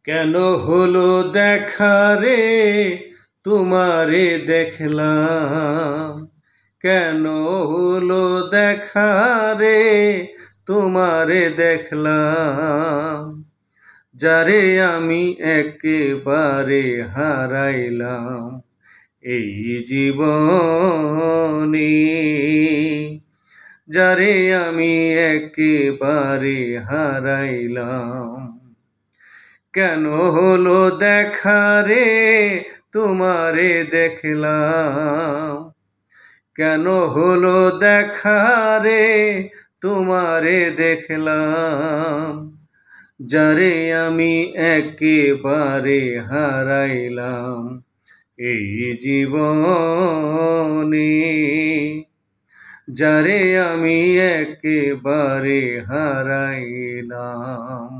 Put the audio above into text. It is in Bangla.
কেন হলো দেখা রে তোমারে দেখলাম, কেন হলো দেখা রে তোমারে দেখলাম, যারে আমি একেবারে হারাইলাম এই জীবনে, যারে আমি একেবারে হারাইলাম। কেন হলো দেখা রে তোমারে দেখলাম, কেন হলো দেখা রে তোমারে দেখলাম, যারে আমি একেবারে হারাইলাম এই জীবনে, যারে আমি একেবারে হারাইলাম।